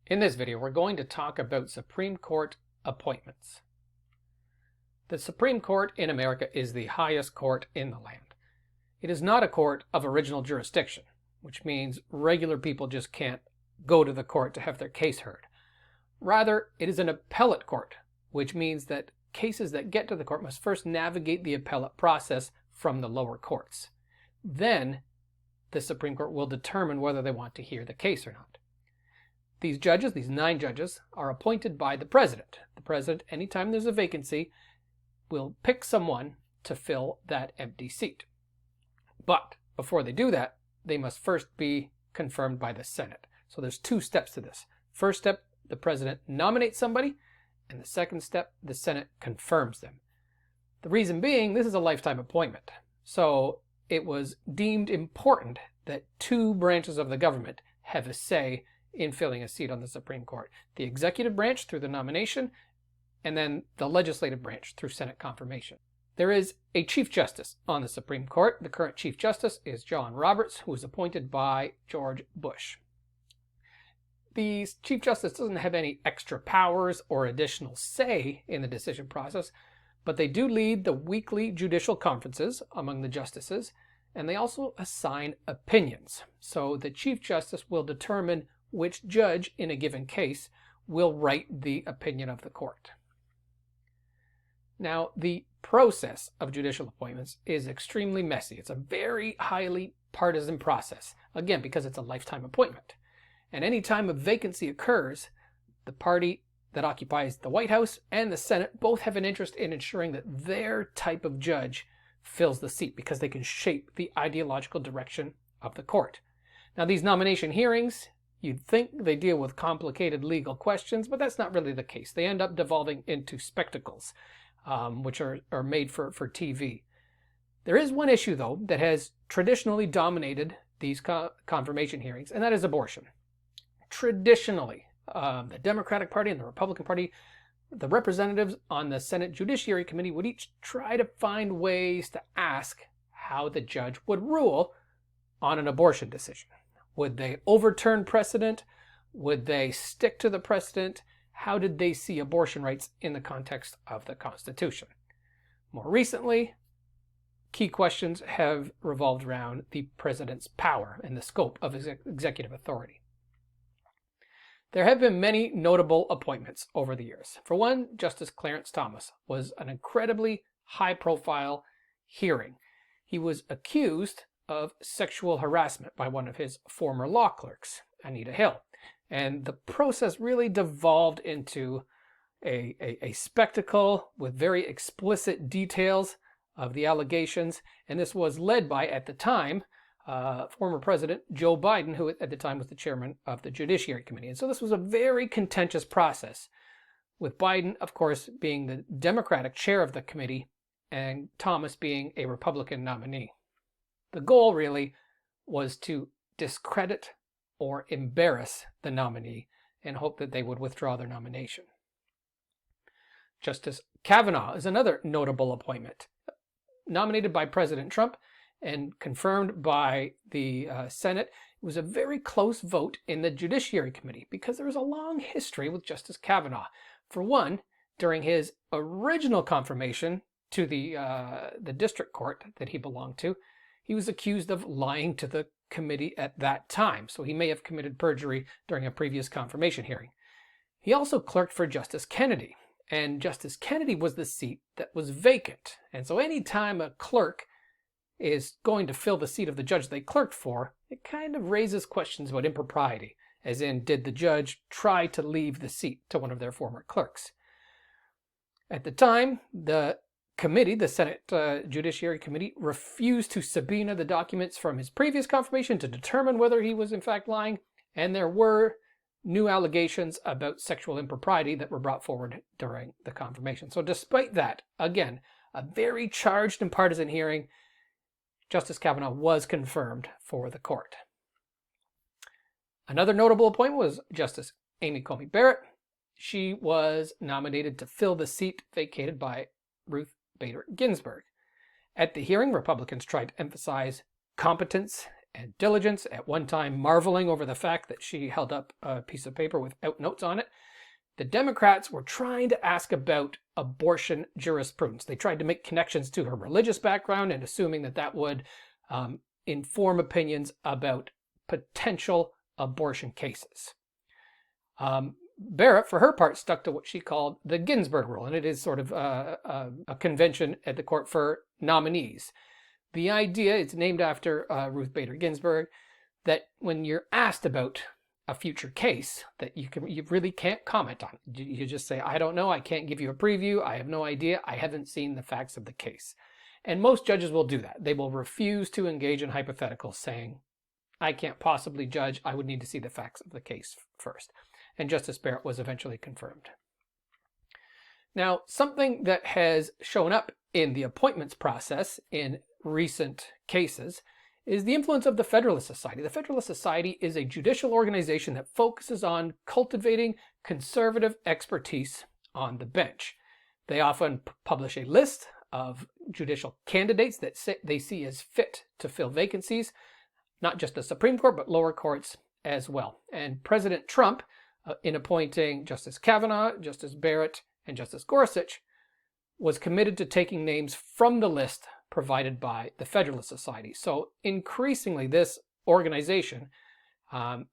In this video, we're going to talk about Supreme Court appointments. The Supreme Court in America is the highest court in the land. It is not a court of original jurisdiction, which means regular people just can't go to the court to have their case heard. Rather, it is an appellate court, which means that cases that get to the court must first navigate the appellate process from the lower courts. Then, the Supreme Court will determine whether they want to hear the case or not. These judges, these 9 judges, are appointed by the president. The president, anytime there's a vacancy, will pick someone to fill that empty seat. But before they do that, they must first be confirmed by the Senate. So there's 2 steps to this. First step, the president nominates somebody, and the second step, the Senate confirms them. The reason being, this is a lifetime appointment. So it was deemed important that 2 branches of the government have a say in filling a seat on the Supreme Court. The executive branch through the nomination, and then the legislative branch through Senate confirmation. There is a Chief Justice on the Supreme Court. The current Chief Justice is John Roberts, who was appointed by George Bush. The Chief Justice doesn't have any extra powers or additional say in the decision process, but they do lead the weekly judicial conferences among the justices, and they also assign opinions. So the Chief Justice will determine which judge in a given case will write the opinion of the court. Now, the process of judicial appointments is extremely messy. It's a very highly partisan process, again, because it's a lifetime appointment. And any time a vacancy occurs, the party that occupies the White House and the Senate both have an interest in ensuring that their type of judge fills the seat because they can shape the ideological direction of the court. Now, these nomination hearings, you'd think they deal with complicated legal questions, but that's not really the case. They end up devolving into spectacles, which are made for TV. There is one issue, though, that has traditionally dominated these confirmation hearings, and that is abortion. Traditionally, the Democratic Party and the Republican Party, the representatives on the Senate Judiciary Committee would each try to find ways to ask how the judge would rule on an abortion decision. Would they overturn precedent? Would they stick to the precedent? How did they see abortion rights in the context of the Constitution? More recently, key questions have revolved around the president's power and the scope of his executive authority. There have been many notable appointments over the years. For one, Justice Clarence Thomas was an incredibly high-profile hearing. He was accused of sexual harassment by one of his former law clerks, Anita Hill. And the process really devolved into a spectacle with very explicit details of the allegations. And this was led by, at the time, former President Joe Biden, who at the time was the chairman of the Judiciary Committee. And so this was a very contentious process, with Biden, of course, being the Democratic chair of the committee and Thomas being a Republican nominee. The goal really was to discredit or embarrass the nominee and hope that they would withdraw their nomination. Justice Kavanaugh is another notable appointment. Nominated by President Trump and confirmed by the Senate, it was a very close vote in the Judiciary Committee because there was a long history with Justice Kavanaugh. For one, during his original confirmation to the district court that he belonged to, he was accused of lying to the committee at that time, so he may have committed perjury during a previous confirmation hearing. He also clerked for Justice Kennedy, and Justice Kennedy was the seat that was vacant. And so any time a clerk is going to fill the seat of the judge they clerked for, it kind of raises questions about impropriety, as in, did the judge try to leave the seat to one of their former clerks? At the time, the committee, the Senate Judiciary Committee, refused to subpoena the documents from his previous confirmation to determine whether he was in fact lying, and there were new allegations about sexual impropriety that were brought forward during the confirmation. So despite that, again, a very charged and partisan hearing, Justice Kavanaugh was confirmed for the court. Another notable appointment was Justice Amy Coney Barrett. She was nominated to fill the seat vacated by Ruth Bader Ginsburg. At the hearing, Republicans tried to emphasize competence and diligence, at one time marveling over the fact that she held up a piece of paper without notes on it. The Democrats were trying to ask about abortion jurisprudence. They tried to make connections to her religious background and assuming that that would inform opinions about potential abortion cases. Barrett, for her part, stuck to what she called the Ginsburg rule, and it is sort of a convention at the court for nominees. The idea, it's named after Ruth Bader Ginsburg, that when you're asked about a future case, that you really can't comment on it. You just say, I don't know, I can't give you a preview, I have no idea, I haven't seen the facts of the case. And most judges will do that. They will refuse to engage in hypotheticals, saying, I can't possibly judge, I would need to see the facts of the case first. And Justice Barrett was eventually confirmed. Now, something that has shown up in the appointments process in recent cases is the influence of the Federalist Society. The Federalist Society is a judicial organization that focuses on cultivating conservative expertise on the bench. They often publish a list of judicial candidates that they see as fit to fill vacancies, not just the Supreme Court, but lower courts as well. And President Trump, in appointing Justice Kavanaugh, Justice Barrett, and Justice Gorsuch, was committed to taking names from the list provided by the Federalist Society. So increasingly, this organization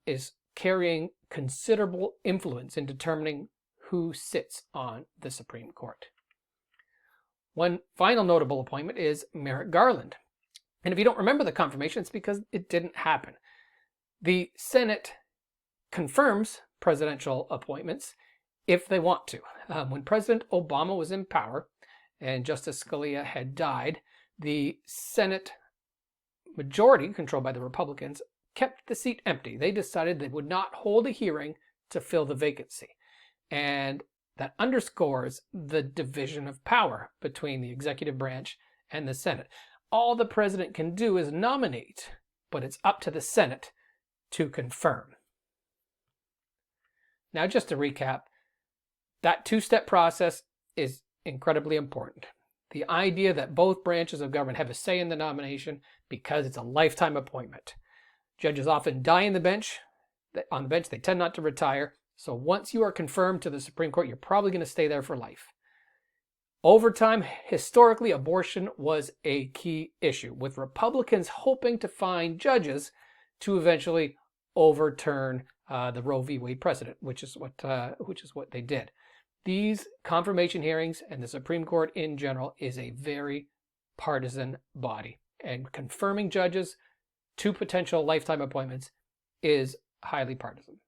is carrying considerable influence in determining who sits on the Supreme Court. One final notable appointment is Merrick Garland. And if you don't remember the confirmation, it's because it didn't happen. The Senate confirms presidential appointments if they want to. When President Obama was in power and Justice Scalia had died, the Senate majority, controlled by the Republicans, kept the seat empty. They decided they would not hold a hearing to fill the vacancy. And that underscores the division of power between the executive branch and the Senate. All the president can do is nominate, but it's up to the Senate to confirm. Now, just to recap, that two-step process is incredibly important. The idea that both branches of government have a say in the nomination because it's a lifetime appointment. Judges often die on the bench. They tend not to retire. So once you are confirmed to the Supreme Court, you're probably going to stay there for life. Over time, historically, abortion was a key issue, with Republicans hoping to find judges to eventually overturn the Roe v. Wade precedent, which is what they did. These confirmation hearings and the Supreme Court in general is a very partisan body, and confirming judges to potential lifetime appointments is highly partisan.